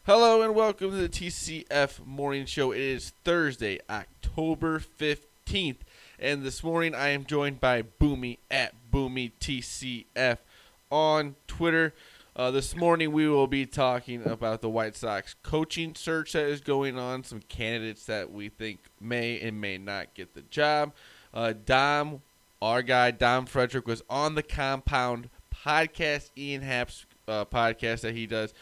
Hello and welcome to the TCF Morning Show. It is Thursday, October 15th, and this morning I am joined by Boomy at BoomyTCF on Twitter. This morning we will be talking about the White Sox coaching search that is going on, some candidates that we think may and may not get the job. Our guy Dom Frederic was on the Compound podcast, Ian Happ's podcast that he does.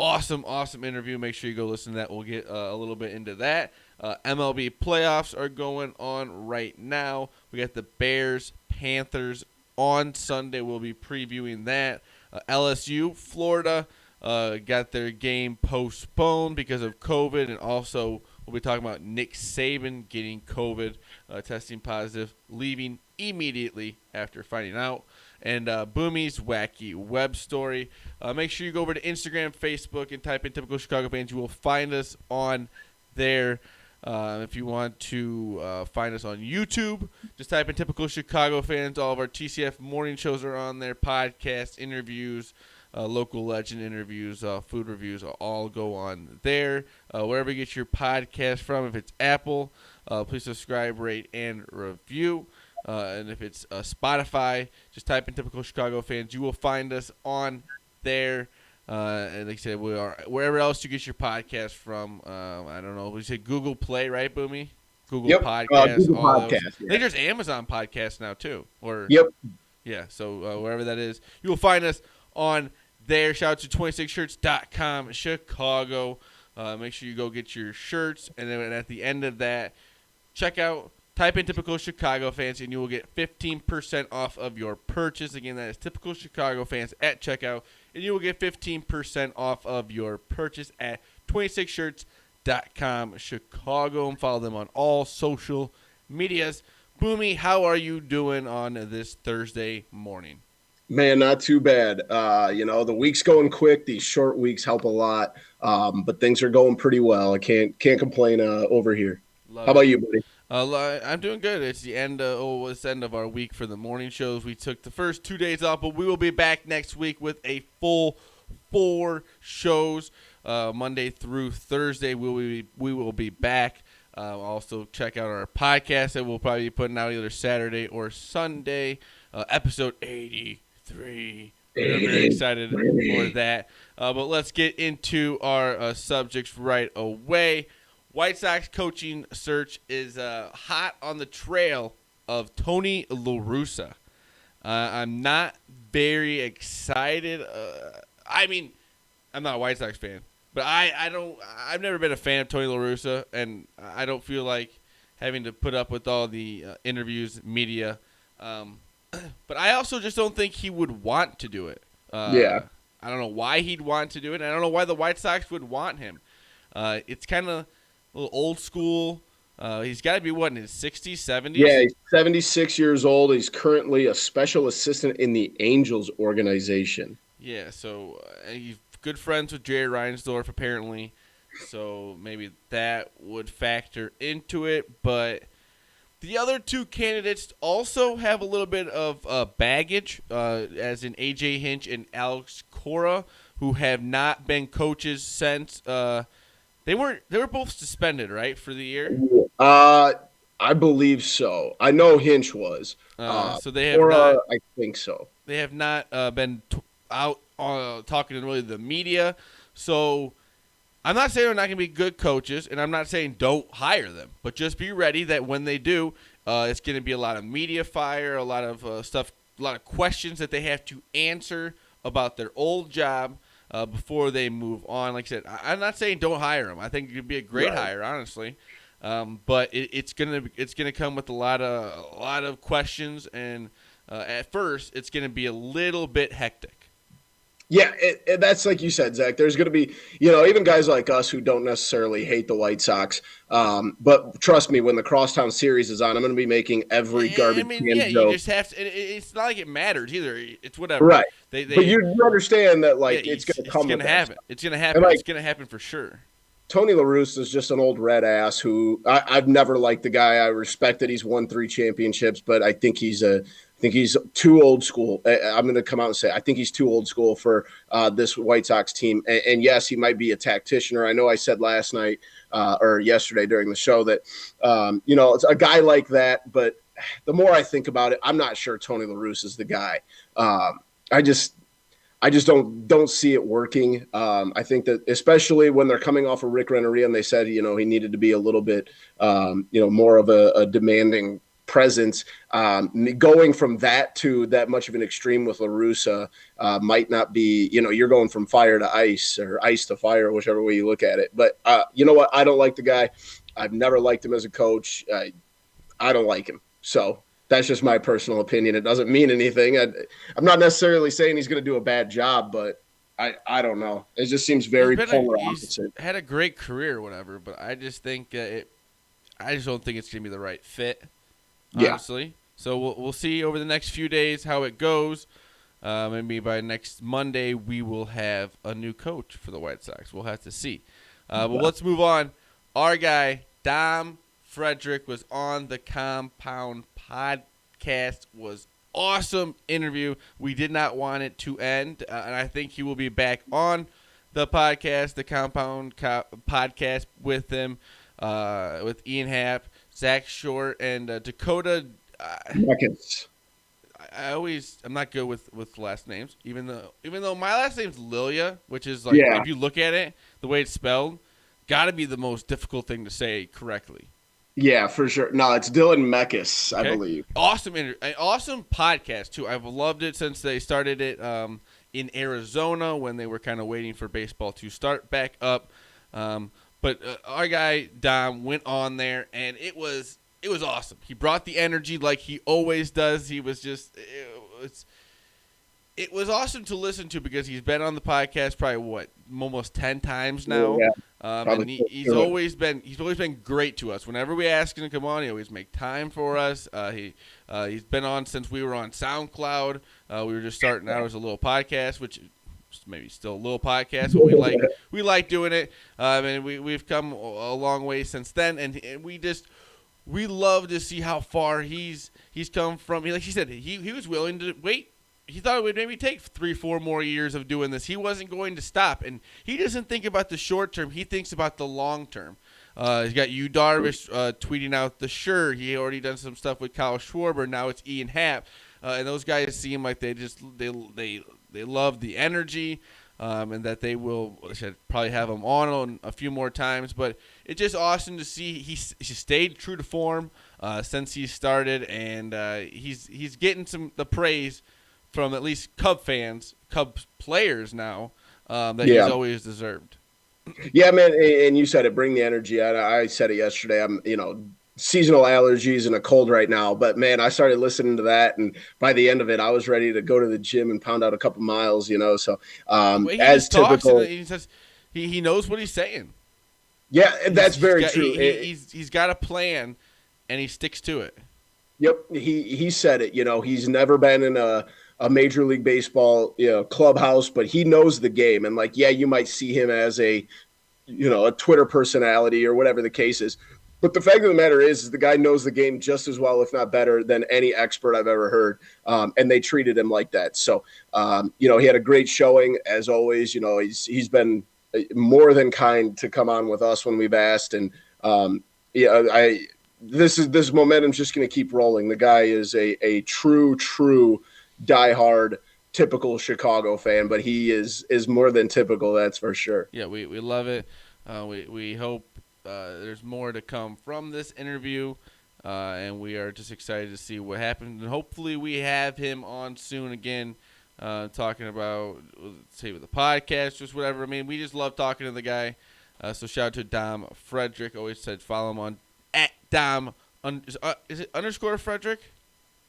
Awesome interview. Make sure you go listen to that. We'll get a little bit into that. MLB Playoffs are going on right now. We got the Bears, Panthers on Sunday. We'll be previewing that. LSU-Florida got their game postponed because of COVID, and also we'll be talking about Nick Saban getting COVID, testing positive, leaving immediately after finding out. And Boomy's Wacky web story. Make sure you go over to Instagram, Facebook, and type in Typical Chicago Fans. You will find us on there. If you want to find us on YouTube, just type in Typical Chicago Fans. All of our TCF morning shows are on there. Podcasts, interviews, local legend interviews, food reviews, all go on there. Wherever you get your podcast from, if it's Apple, please subscribe, rate, and review. And if it's Spotify, just type in Typical Chicago Fans. You will find us on there. And like I said, we are wherever else you get your podcast from. I don't know. We say Google Play, right, Boomy? Google Podcasts. Google all Podcast, those. yeah. I think there's Amazon Podcasts now, too. Yep. Yeah, so wherever that is, you will find us on there. Shout out to 26shirts.com, Chicago. Make sure you go get your shirts. And then at the end of that, type in Typical Chicago Fans, and you will get 15% off of your purchase. Again, that is Typical Chicago Fans at checkout, and you will get 15% off of your purchase at 26shirts.com, Chicago, and follow them on all social medias. Boomy, how are you doing on this Thursday morning? Man, not too bad. The week's going quick. These short weeks help a lot, but things are going pretty well. I can't complain over here. How about you, buddy? I'm doing good. It's the end of our week for the morning shows. We took the first 2 days off, but we will be back next week with a full 4 shows, Monday through Thursday. We will be back. Also, check out our podcast that we'll probably be putting out either Saturday or Sunday, episode 83. We're very excited for that. But let's get into our subjects right away. White Sox coaching search is hot on the trail of Tony La Russa. I'm not very excited. I'm not a White Sox fan, but I've never been a fan of Tony La Russa, and I don't feel like having to put up with all the interviews, media. But I also just don't think he would want to do it. Yeah. I don't know why he'd want to do it, and I don't know why the White Sox would want him. It's kind of a little old school. He's got to be, in his 60s, 70s? Yeah, he's 76 years old. He's currently a special assistant in the Angels organization. Yeah, so he's good friends with Jerry Reinsdorf, apparently. So maybe that would factor into it. But the other 2 candidates also have a little bit of baggage, as in A.J. Hinch and Alex Cora, who have not been coaches since They were both suspended, right, for the year? I believe so. I know Hinch was. So they have I think so. They have not been out talking to really the media. So I'm not saying they're not going to be good coaches, and I'm not saying don't hire them. But just be ready that when they do, it's going to be a lot of media fire, a lot of stuff, a lot of questions that they have to answer about their old job. Before they move on. Like I said, I'm not saying don't hire him. I think it could be a great hire, honestly. But it's gonna come with a lot of questions, and at first it's gonna be a little bit hectic. Yeah, that's like you said, Zach. There's going to be, even guys like us who don't necessarily hate the White Sox. But trust me, when the Crosstown series is on, I'm going to be making every garbage can joke. You just have to. It's not like it matters either. It's whatever. Right. But you understand that, it's going to come. It's going to happen. It's going to happen. It's going to happen for sure. Tony La Russa is just an old red ass who I've never liked the guy. I respect that he's won 3 championships, but I think he's a I think he's too old school. I'm going to come out and say I think he's too old school for this White Sox team. And yes, he might be a tactician. Or I know I said last night or yesterday during the show that it's a guy like that. But the more I think about it, I'm not sure Tony La Russa is the guy. I just don't see it working. I think that especially when they're coming off of Rick Renneria and they said, he needed to be a little bit, more of a demanding presence. Going from that to that much of an extreme with La Russa might not be, you're going from fire to ice or ice to fire, whichever way you look at it. But you know what? I don't like the guy. I've never liked him as a coach. I don't like him. So that's just my personal opinion. It doesn't mean anything. I'm not necessarily saying he's going to do a bad job, but I don't know. It just seems very polar opposite. He's had a great career or whatever, but I just think I just don't think it's going to be the right fit, honestly. Yeah. So we'll see over the next few days how it goes. Maybe by next Monday we will have a new coach for the White Sox. We'll have to see. But let's move on. Our guy, Dom Frederic, was on the Compound podcast. Was awesome interview. We did not want it to end, and I think he will be back on the podcast, the Compound podcast, with him, with Ian Happ, Zach Short, and Dakota Mekkes. I'm not good with last names, even though my last name's Lilia, which is like if you look at it, the way it's spelled, got to be the most difficult thing to say correctly. Yeah, for sure. No, it's Dylan Mekkes, I believe. Awesome awesome podcast too. I've loved it since they started it in Arizona when they were kind of waiting for baseball to start back up. But our guy Dom went on there, and it was awesome. He brought the energy like he always does. He was just it was awesome to listen to because he's been on the podcast probably almost 10 times now. Yeah. And he's always been great to us. Whenever we ask him to come on, he always make time for us. He's been on since we were on SoundCloud. We were just starting out as a little podcast, which maybe still a little podcast, but we like doing it. And we've come a long way since then, and we love to see how far he's come from. Like he said, he was willing to wait. He thought it would maybe take 3-4 more years of doing this. He wasn't going to stop, and he doesn't think about the short term. He thinks about the long term. He's got Yu Darvish tweeting out the sure. He already done some stuff with Kyle Schwarber. Now it's Ian Happ, and those guys seem like they love the energy, and that they will probably have him on a few more times. But it's just awesome to see he stayed true to form since he started, and he's getting the praise from at least Cubs players now that he's always deserved. Yeah, man, and you said it, bring the energy. I said it yesterday. I'm, seasonal allergies and a cold right now, but man, I started listening to that, and by the end of it, I was ready to go to the gym and pound out a couple miles, So as typical, he says he knows what he's saying. Yeah, that's very true. He's got a plan, and he sticks to it. Yep, he said it. He's never been in a Major League Baseball, clubhouse, but he knows the game. And you might see him as a Twitter personality or whatever the case is. But the fact of the matter is the guy knows the game just as well, if not better, than any expert I've ever heard. And they treated him like that. So, he had a great showing as always. He's been more than kind to come on with us when we've asked. And this momentum's just going to keep rolling. The guy is a true diehard, typical Chicago fan, but he is more than typical, that's for sure. Yeah, we love it. We hope there's more to come from this interview, and we are just excited to see what happens. And hopefully we have him on soon again, talking about, say, with the podcast, just whatever. I mean, we just love talking to the guy. So shout out to Dom Frederic. Always said follow him on @Dom. Is it _Frederic?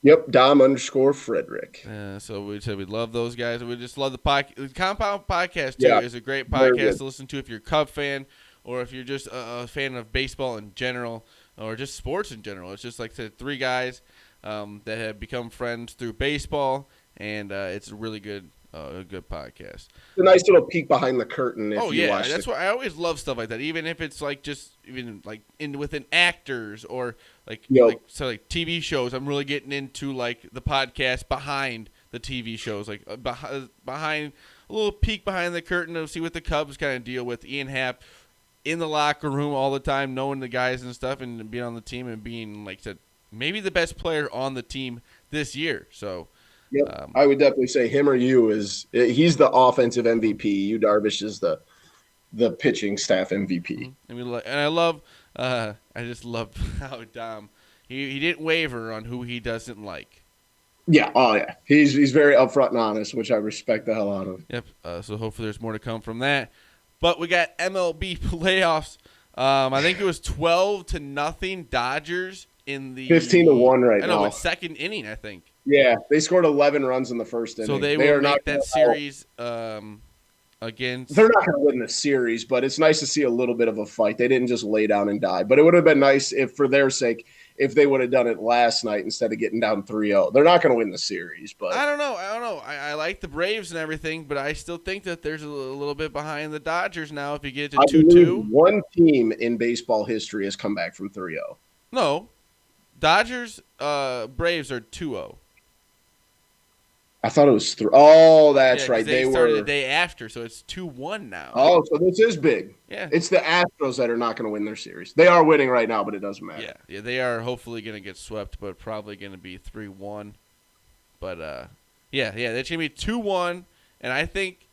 Yep, Dom_Frederic. So we said we love those guys. We just love the podcast. The Compound podcast, too, is a great podcast to listen to if you're a Cub fan or if you're just a fan of baseball in general or just sports in general. It's just like I said, 3 guys that have become friends through baseball, and it's a really good a good podcast. It's a nice little peek behind the curtain. If Oh you yeah, watch that's why I always love stuff like that. Even if it's like just even like within actors or like TV shows. I'm really getting into like the podcast behind the TV shows, like behind a little peek behind the curtain to see what the Cubs kind of deal with. Ian Happ in the locker room all the time, knowing the guys and stuff, and being on the team and being like said maybe the best player on the team this year. So. Yep. I would definitely say him or you he's the offensive MVP. You Darvish is the pitching staff MVP. Mm-hmm. I just love how Dom he didn't waver on who he doesn't like. Yeah, oh yeah, he's very upfront and honest, which I respect the hell out of. Yep. So hopefully there's more to come from that. But we got MLB playoffs. I think it was 12-0 Dodgers in the 15-1 right now. I know, but second inning, I think. Yeah, they scored 11 runs in the first inning. So they will make that series against. They're not going to win the series, but it's nice to see a little bit of a fight. They didn't just lay down and die. But it would have been nice if, for their sake, if they would have done it last night instead of getting down 3-0. They're not going to win the series, but I don't know. I like the Braves and everything, but I still think that there's a little bit behind the Dodgers now. If you get to 2-2, one team in baseball history has come back from 3-0. No, Dodgers, Braves are 2-0. I thought it was 3. Oh, that's right. They started the day after, so it's 2-1 now. Oh, so this is big. Yeah. It's the Astros that are not going to win their series. They are winning right now, but it doesn't matter. Yeah, they are hopefully going to get swept, but probably going to be 3-1. But, they're going to be 2-1, and I think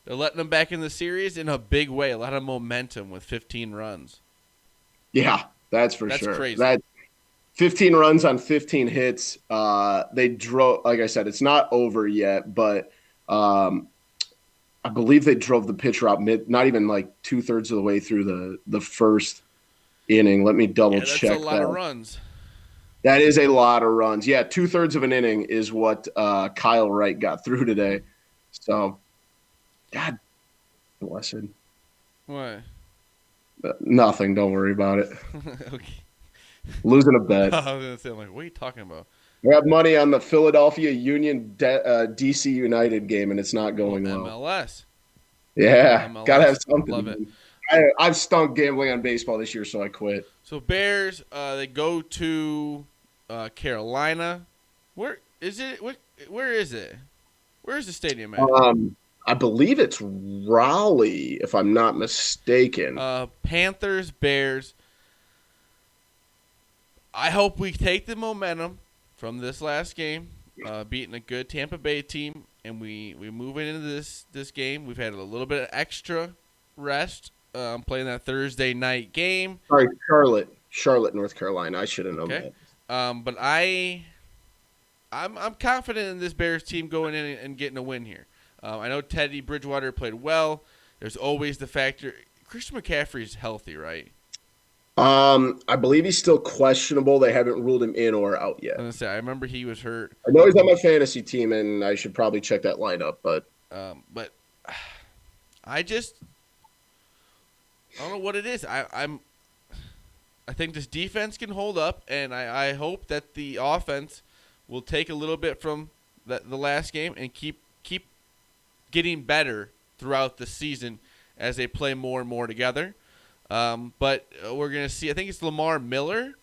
they're letting them back in the series in a big way. A lot of momentum with 15 runs. Yeah, that's sure. That's crazy. 15 runs on 15 hits. They drove, like I said, it's not over yet, but I believe they drove the pitcher out not even like 2/3 of the way through the first inning. Let me double check. That's a lot of runs. That is a lot of runs. Yeah, 2/3 of an inning is what Kyle Wright got through today. So, God blessed. What? Nothing. Don't worry about it. Okay. Losing a bet. I was going to say, I'm like, what are you talking about? We have money on the Philadelphia Union DC United game, and it's not going well. MLS. Yeah, MLS. Gotta have something. Love it. I've stunk gambling on baseball this year, so I quit. So Bears, they go to Carolina. Where is it? Where is it? Where is the stadium at? I believe it's Raleigh, if I'm not mistaken. Panthers, Bears. I hope we take the momentum from this last game, beating a good Tampa Bay team, and we move into this game. We've had a little bit of extra rest playing that Thursday night game. Sorry, Charlotte, North Carolina. I should have known that. But I'm confident in this Bears team going in and getting a win here. I know Teddy Bridgewater played well. There's always the factor. Christian McCaffrey's healthy, right? I believe he's still questionable. They haven't ruled him in or out yet. I remember he was hurt. I know he's on my fantasy team, and I should probably check that lineup. But I don't know what it is. I think this defense can hold up, and I hope that the offense will take a little bit from the last game and keep getting better throughout the season as they play more and more together. But we're going to see, I think it's Lamar Miller.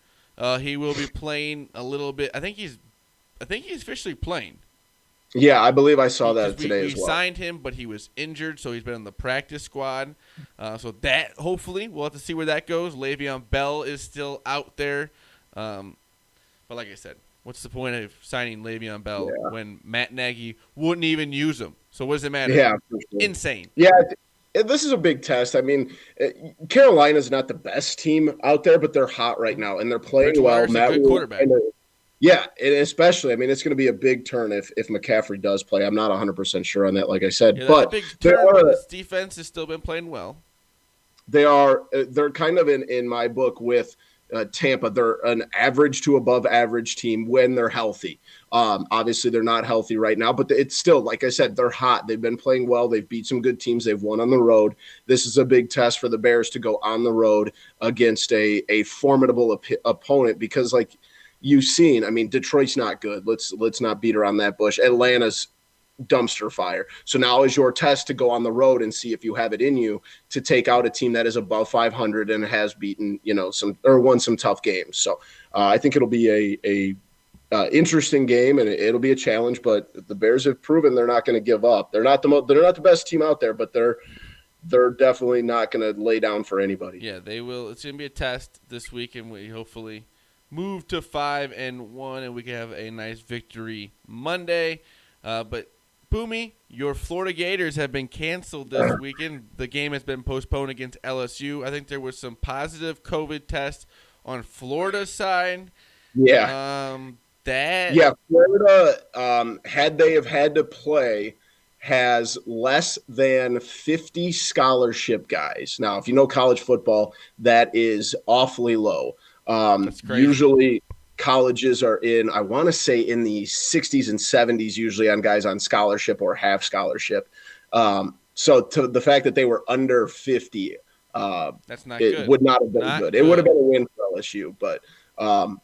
He will be playing a little bit. I think he's officially playing. Yeah, I believe I saw that today as well. We signed him, but he was injured, so he's been on the practice squad. So that, hopefully, we'll have to see where that goes. Le'Veon Bell is still out there. But like I said, what's the point of signing Le'Veon Bell when Matt Nagy wouldn't even use him? So what does it matter? Yeah, for sure. Insane. Yeah, this is a big test. I mean, Carolina's not the best team out there, but they're hot right now, and they're playing well. Matt, a good quarterback. Yeah, and especially, I mean, it's going to be a big turn if McCaffrey does play. I'm not 100% sure on that, like I said. Yeah, but big turn, but this defense has still been playing well. They're kind of in my book with Tampa. They're an average to above average team when they're healthy. Obviously, they're not healthy right now, but it's still, like I said, they're hot. They've been playing well. They've beat some good teams. They've won on the road. This is a big test for the Bears to go on the road against a formidable opponent because, like you've seen, I mean, Detroit's not good. Let's not beat around that bush. Atlanta's dumpster fire. So now is your test to go on the road and see if you have it in you to take out a team that is above 500 and has beaten, some or won some tough games. So I think it'll be a interesting game, and it'll be a challenge. But the Bears have proven they're not going to give up. They're not the best team out there, but they're definitely not going to lay down for anybody. Yeah, they will. It's going to be a test this week, and we hopefully move to 5-1, and we can have a nice victory Monday. But Boomy, your Florida Gators have been canceled this weekend. The game has been postponed against LSU. I think there was some positive COVID tests on Florida's side. Yeah. Florida, had they have had to play, has less than 50 scholarship guys. Now, if you know college football, that is awfully low. That's crazy. Usually colleges are I want to say in the 60s and 70s, usually on guys on scholarship or half scholarship. So to the fact that they were under 50, that's not good. Would not have been good. It would have been a win for LSU, but no,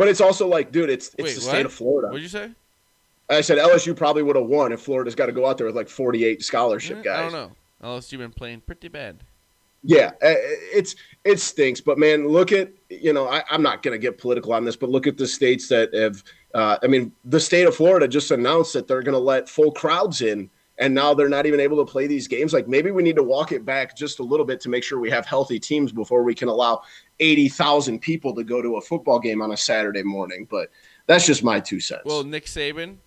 it's also like, dude, it's the state of Florida. What'd you say? I said LSU probably would have won if Florida's got to go out there with like 48 scholarship guys. I don't know. LSU been playing pretty bad. Yeah, it stinks. But, man, look at, I'm not going to get political on this, but look at the states that have the state of Florida just announced that they're going to let full crowds in, and now they're not even able to play these games. Like, maybe we need to walk it back just a little bit to make sure we have healthy teams before we can allow 80,000 people to go to a football game on a Saturday morning. But that's just my 2 cents. Well, Nick Saban,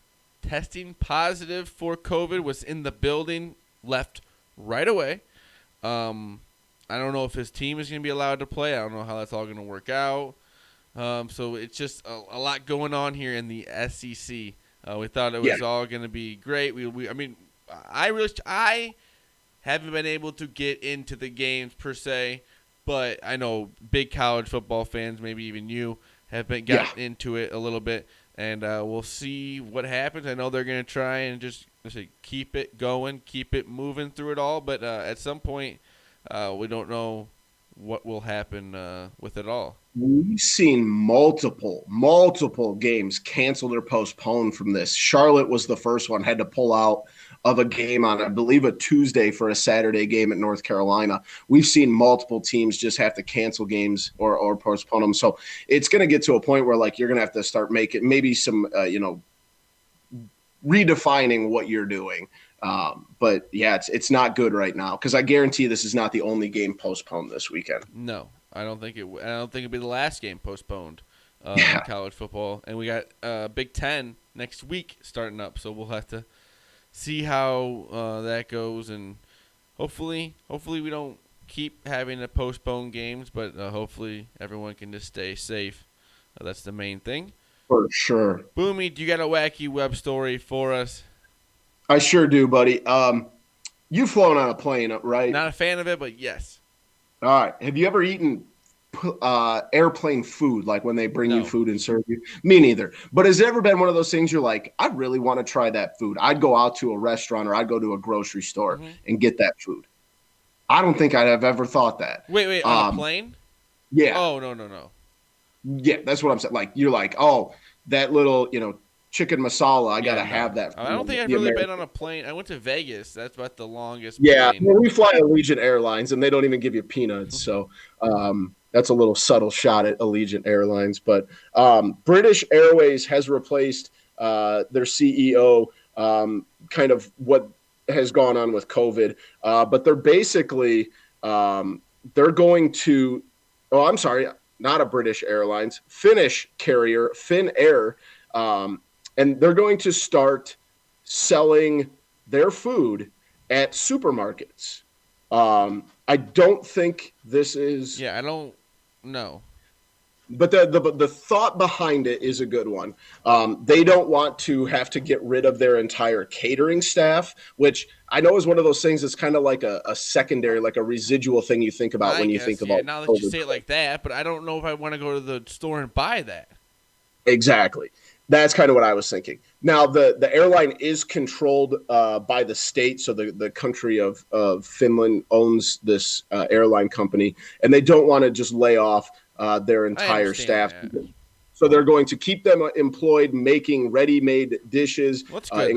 testing positive for COVID, was in the building, left right away. I don't know if his team is going to be allowed to play. I don't know how that's all going to work out. So it's just a lot going on here in the SEC. We thought it was all going to be great. I haven't been able to get into the games per se, but I know big college football fans, maybe even you, have been gotten into it a little bit, and we'll see what happens. I know they're going to try and just keep it going, keep it moving through it all, but at some point, we don't know what will happen with it all. We've seen multiple games canceled or postponed from this. Charlotte was the first one, had to pull out of a game on, I believe, a Tuesday for a Saturday game at North Carolina. We've seen multiple teams just have to cancel games or postpone them. So it's going to get to a point where, like, you're going to have to start making maybe some, redefining what you're doing. But yeah, it's not good right now, because I guarantee this is not the only game postponed this weekend. No, I don't think it'll be the last game postponed in college football, and we got Big Ten next week starting up, so we'll have to see how that goes, and hopefully we don't keep having to postpone games, but hopefully everyone can just stay safe. That's the main thing. For sure. Boomy, do you got a wacky web story for us? I sure do, buddy. You've flown on a plane, right? Not a fan of it, but yes. All right. Have you ever eaten airplane food, like when they bring you food and serve you? Me neither. But has it ever been one of those things you're like, I really want to try that food? I'd go out to a restaurant or I'd go to a grocery store and get that food. I don't think I'd have ever thought that. Wait, on a plane? Yeah. Oh, no. Yeah, that's what I'm saying. Like, you're like, oh, that little, chicken masala, I got to have that. I don't think I've really been on a plane. I went to Vegas. That's about the longest plane. Well, we fly Allegiant Airlines, and they don't even give you peanuts. So that's a little subtle shot at Allegiant Airlines. But British Airways has replaced their CEO, kind of what has gone on with COVID. But they're basically they're going to – oh, I'm sorry, not a British Airlines, Finnish carrier, Finnair, and they're going to start selling their food at supermarkets. I don't think this is. Yeah, I don't know. But the thought behind it is a good one. They don't want to have to get rid of their entire catering staff, which I know is one of those things that's kind of like a secondary, like a residual thing you think about when you think about. Now that you say it like that, but I don't know if I want to go to the store and buy that. Exactly. That's kind of what I was thinking. Now, the airline is controlled by the state, so the country of Finland owns this airline company, and they don't want to just lay off their entire staff. So they're going to keep them employed making ready-made dishes. What's good,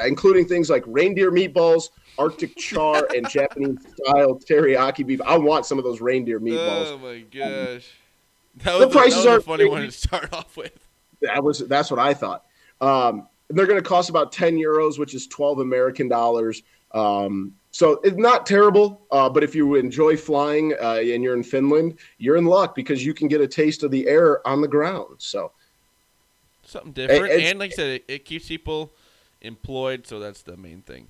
including things like reindeer meatballs, Arctic char, and Japanese-style teriyaki beef. I want some of those reindeer meatballs. Oh, my gosh. The prices are a funny one to start off with. That's what I thought. They're going to cost about 10 euros, which is 12 American dollars. So it's not terrible, but if you enjoy flying and you're in Finland, you're in luck because you can get a taste of the air on the ground. So something different, and like I said, it keeps people employed, so that's the main thing.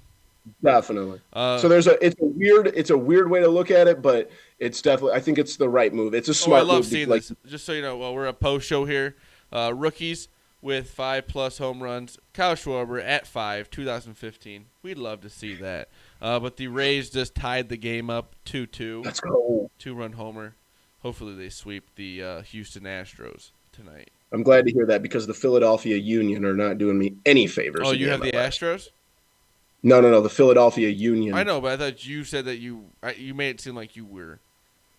Definitely. So it's a weird way to look at it, but it's definitely, I think it's the right move. It's a smart move. I love seeing this. Just so you know, we're a post show here. Rookies with 5+ home runs. Kyle Schwarber at 5, 2015. We'd love to see that. But the Rays just tied the game up 2-2. Let's go. 2-run homer. Hopefully they sweep the Houston Astros tonight. I'm glad to hear that because the Philadelphia Union are not doing me any favors. Oh, you have the Astros? No, the Philadelphia Union. I know, but I thought you said that you made it seem like you were.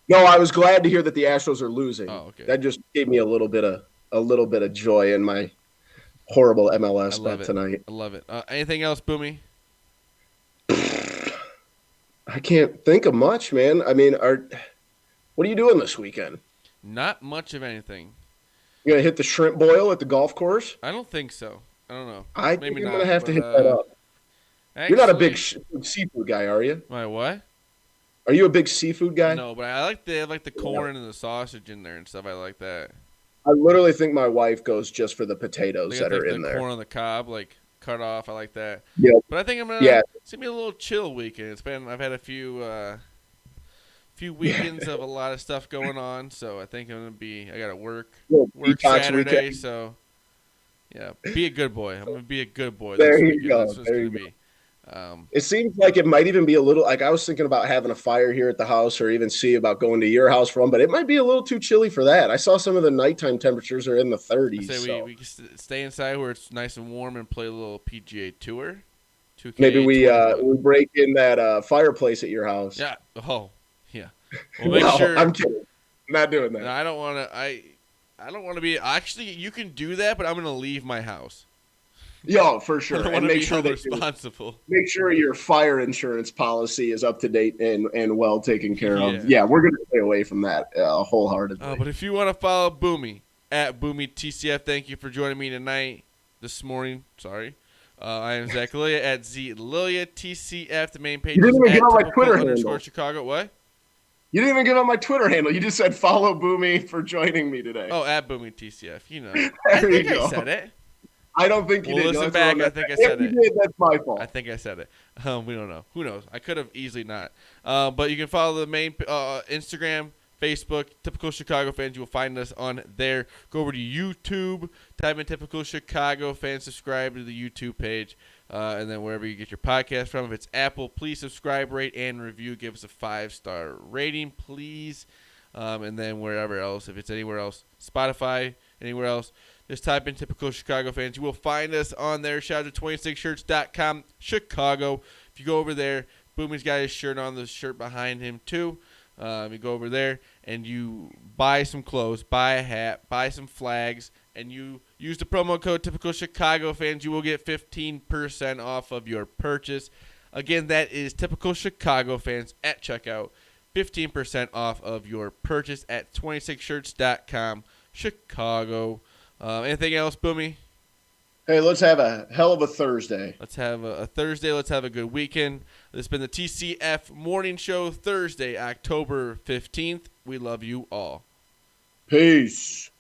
No, I was glad to hear that the Astros are losing. Oh, okay. That just gave me a little bit of joy in my horrible MLS bet tonight. I love it. Anything else, Boomy? I can't think of much, man. I mean, what are you doing this weekend? Not much of anything. You gonna hit the shrimp boil at the golf course? I don't think so. I don't know. I think I'm gonna have to hit that up. Actually, you're not a big seafood guy, are you? My what? Are you a big seafood guy? No, but I like the corn and the sausage in there and stuff. I like that. I literally think my wife goes just for the potatoes that are in there. Corn on the cob, like cut off. I like that. Yeah. But I think I'm gonna. Yeah. It's gonna be a little chill weekend. I've had a few weekends of a lot of stuff going on, so I think I gotta work Saturday, weekend. So yeah, be a good boy. I'm gonna be a good boy. There this you weekend. go. That's what there it's you gonna go. Be. It seems like it might even be a little like I was thinking about having a fire here at the house or even see about going to your house for one, but it might be a little too chilly for that. I saw some of the nighttime temperatures are in the 30s. I say we can stay inside where it's nice and warm and play a little PGA Tour. 2K Maybe we break in that fireplace at your house. Yeah. Oh, yeah. We'll make sure. I'm kidding. I'm not doing that. No, I don't want to. I don't want to be. Actually, you can do that, but I'm going to leave my house. Yeah, for sure. I don't and make sure responsible. Make sure your fire insurance policy is up to date and well taken care of. Yeah, we're going to stay away from that wholeheartedly. But if you want to follow Boomy at BoomyTCF, thank you for joining me this morning. Sorry. I am Zach Lilia at ZLiliaTCF. The main page you didn't is even give out my Twitter handle. Chicago. What? You didn't even give out my Twitter handle. You just said follow Boomy for joining me today. Oh, at BoomyTCF. You know. I think I said it. I don't think you did. Listen back. I think I said it. If you did, that's my fault. I think I said it. We don't know. Who knows? I could have easily not. But you can follow the main Instagram, Facebook, Typical Chicago Fans. You will find us on there. Go over to YouTube. Type in Typical Chicago Fans. Subscribe to the YouTube page. And then wherever you get your podcast from. If it's Apple, please subscribe, rate, and review. Give us a 5-star rating, please. And then wherever else. If it's anywhere else. Spotify, anywhere else. Just type in Typical Chicago Fans. You will find us on there. Shout out to 26shirts.com, Chicago. If you go over there, Boomy's got his shirt on, the shirt behind him too. You go over there and you buy some clothes, buy a hat, buy some flags, and you use the promo code Typical Chicago Fans. You will get 15% off of your purchase. Again, that is Typical Chicago Fans at checkout. 15% off of your purchase at 26shirts.com, Chicago. Anything else, Boomy? Hey, let's have a hell of a Thursday. Let's have a Thursday. Let's have a good weekend. This has been the TCF Morning Show, Thursday, October 15th. We love you all. Peace.